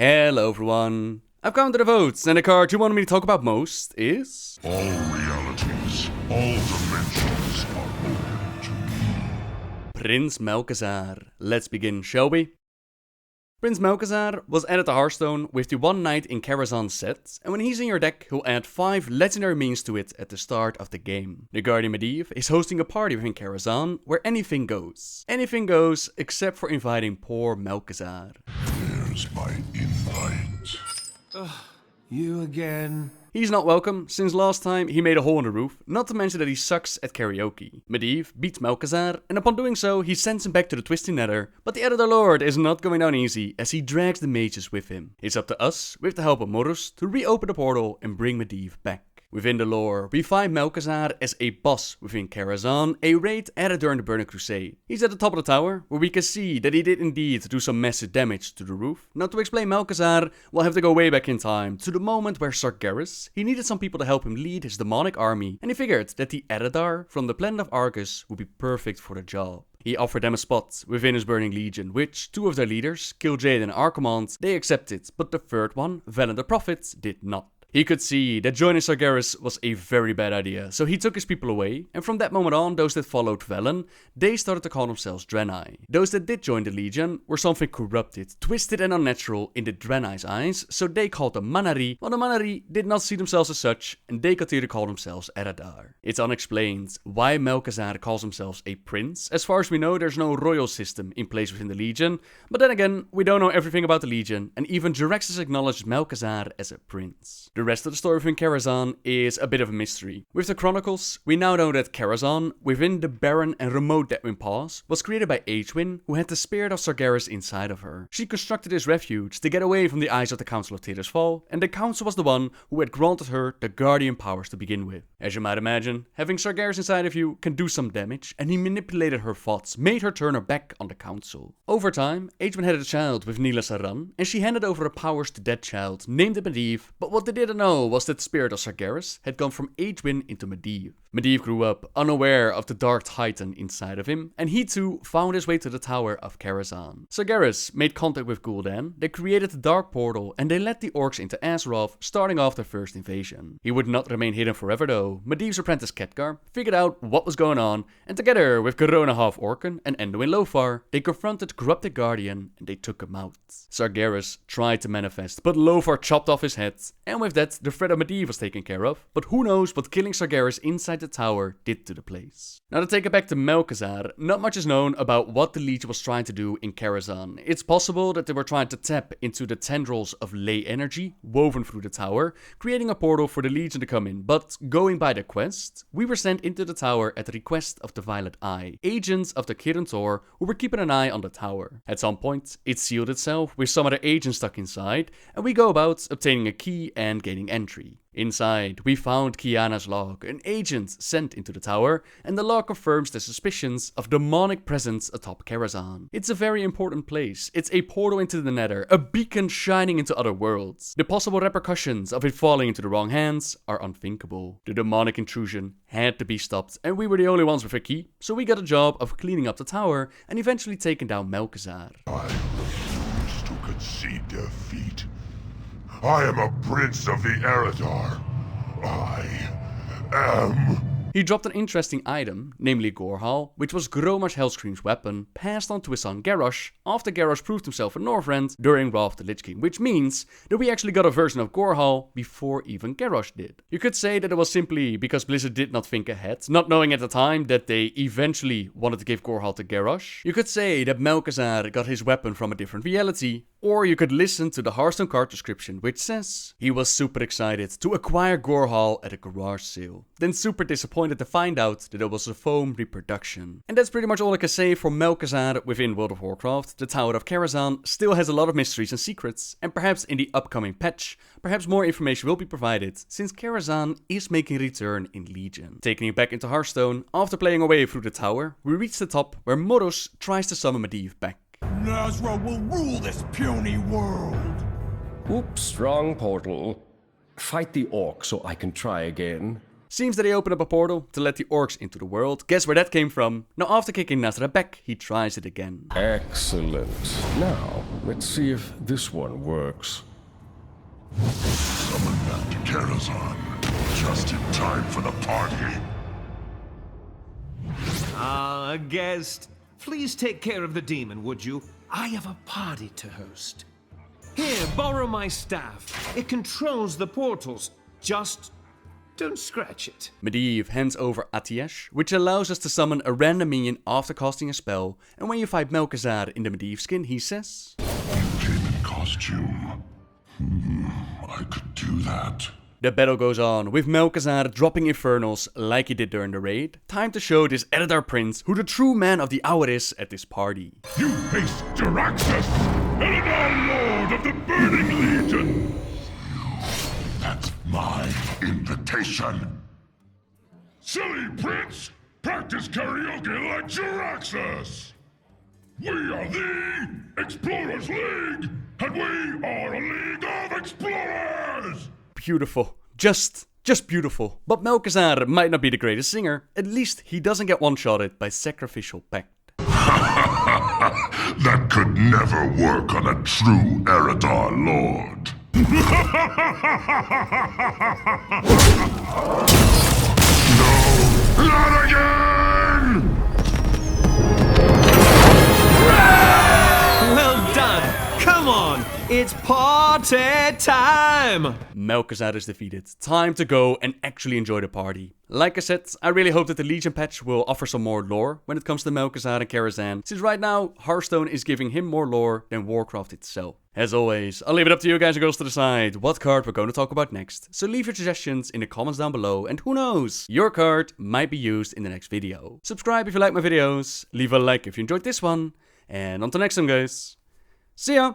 Hello everyone. I've counted the votes and the card you wanted me to talk about most is... All realities, all dimensions are open to me. Prince Malchezaar. Let's begin, shall we? Prince Malchezaar was added to Hearthstone with the One Night in Karazhan set, and when he's in your deck, he'll add 5 legendary minions to it at the start of the game. The Guardian Medivh is hosting a party within Karazhan where anything goes. Anything goes except for inviting poor Malchezaar. There's my invite. You again? He's not welcome, since last time he made a hole in the roof, not to mention that he sucks at karaoke. Medivh beats Malchezaar, and upon doing so, he sends him back to the Twisty Nether, but the Editor Lord is not going down easy, as he drags the mages with him. It's up to us, with the help of Morus, to reopen the portal and bring Medivh back. Within the lore, we find Malchezaar as a boss within Karazhan, a raid added during the Burning Crusade. He's at the top of the tower, where we can see that he did indeed do some massive damage to the roof. Now to explain Malchezaar, we'll have to go way back in time, to the moment where Sargeras, he needed some people to help him lead his demonic army, and he figured that the Eredar from the planet of Argus would be perfect for the job. He offered them a spot within his Burning Legion, which 2 of their leaders, Kil'jaeden and Archimonde, they accepted, but the third one, Velen the Prophet, did not. He could see that joining Sargeras was a very bad idea, so he took his people away, and from that moment on, those that followed Velen, they started to call themselves Draenei. Those that did join the Legion were something corrupted, twisted and unnatural in the Draenei's eyes, so they called them Man'ari, while the Man'ari did not see themselves as such, and they continued to call themselves Eredar. It's unexplained why Malchezaar calls himself a prince. As far as we know, there's no royal system in place within the Legion, but then again, we don't know everything about the Legion, and even Jaraxxus acknowledged Malchezaar as a prince. The rest of the story within Karazhan is a bit of a mystery. With the Chronicles, we now know that Karazhan, within the barren and remote Deadwind Pass, was created by Aegwynn, who had the spirit of Sargeras inside of her. She constructed this refuge to get away from the eyes of the Council of Theda's Fall, and the Council was the one who had granted her the Guardian powers to begin with. As you might imagine, having Sargeras inside of you can do some damage, and he manipulated her thoughts, made her turn her back on the Council. Over time, Aegwynn had a child with Nila Saran, and she handed over her powers to that child, named it Medivh, but what they didn't know was that the spirit of Sargeras had gone from Aegwynn into Medivh. Medivh grew up unaware of the Dark Titan inside of him, and he too found his way to the Tower of Karazhan. Sargeras made contact with Gul'dan, they created the Dark Portal, and they led the orcs into Azeroth, starting off their first invasion. He would not remain hidden forever though. Medivh's apprentice Khadgar figured out what was going on, and together with Garona Half-Orcan and Anduin Lothar, they confronted Corrupted Guardian and they took him out. Sargeras tried to manifest, but Lothar chopped off his head, and with that, the threat of Medivh was taken care of, but who knows what killing Sargeras inside the tower did to the place. Now to take it back to Malchezaar, not much is known about what the Legion was trying to do in Karazhan. It's possible that they were trying to tap into the tendrils of ley energy woven through the tower, creating a portal for the Legion to come in, but going by the quest, we were sent into the tower at the request of the Violet Eye, agents of the Kirin Tor who were keeping an eye on the tower. At some point, it sealed itself with some other agents stuck inside, and we go about obtaining a key and gaining entry. Inside, we found Kiana's log, an agent sent into the tower, and the log confirms the suspicions of demonic presence atop Karazhan. It's a very important place. It's a portal into the Nether, a beacon shining into other worlds. The possible repercussions of it falling into the wrong hands are unthinkable. The demonic intrusion had to be stopped, and we were the only ones with a key, so we got a job of cleaning up the tower and eventually taking down Malchezaar. I refuse to concede defeat. I am a prince of the Eredar. I am... He dropped an interesting item, namely Gorehowl, which was Gromar's Hellscream's weapon, passed on to his son Garrosh, after Garrosh proved himself a Northrend during Wrath of the Lich King, which means that we actually got a version of Gorehowl before even Garrosh did. You could say that it was simply because Blizzard did not think ahead, not knowing at the time that they eventually wanted to give Gorehowl to Garrosh. You could say that Malchezaar got his weapon from a different reality, or you could listen to the Hearthstone card description, which says he was super excited to acquire Gorehowl at a garage sale, then super disappointed to find out that it was a foam reproduction. And that's pretty much all I can say for Malchezaar within World of Warcraft. The Tower of Karazhan still has a lot of mysteries and secrets, and perhaps in the upcoming patch, perhaps more information will be provided, since Karazhan is making a return in Legion. Taking it back into Hearthstone, after playing our way through the tower, we reach the top where Morus tries to summon Medivh back. Nazra will rule this puny world! Oops, wrong portal. Fight the orc so I can try again. Seems that he opened up a portal to let the orcs into the world. Guess where that came from? Now after kicking Nazra back, he tries it again. Excellent. Now, let's see if this one works. Summon Master Karazhan. Just in time for the party. A guest. Please take care of the demon, would you? I have a party to host. Here, borrow my staff. It controls the portals. Just don't scratch it. Medivh hands over Atiesh, which allows us to summon a random minion after casting a spell, and when you fight Malchezaar in the Medivh skin, he says, You came in costume. I could do that. The battle goes on, with Malchezaar dropping infernals like he did during the raid. Time to show this Eredar prince who the true man of the hour is at this party. You face Jaraxxus, Eredar Lord of the Burning Legion. That's my invitation. Silly prince, practice karaoke like Jaraxxus. We are the Explorers League, and we are a league of explorers. Beautiful. Just beautiful. But Malchezaar might not be the greatest singer. At least he doesn't get one-shotted by Sacrificial Pact. That could never work on a true Eredar Lord. No, not again! Well done. Come on. It's party time! Malchezaar is defeated. Time to go and actually enjoy the party. Like I said, I really hope that the Legion patch will offer some more lore when it comes to Malchezaar and Karazhan, since right now, Hearthstone is giving him more lore than Warcraft itself. As always, I'll leave it up to you guys and girls to decide what card we're going to talk about next. So leave your suggestions in the comments down below, and who knows, your card might be used in the next video. Subscribe if you like my videos, leave a like if you enjoyed this one, and until next time guys, see ya!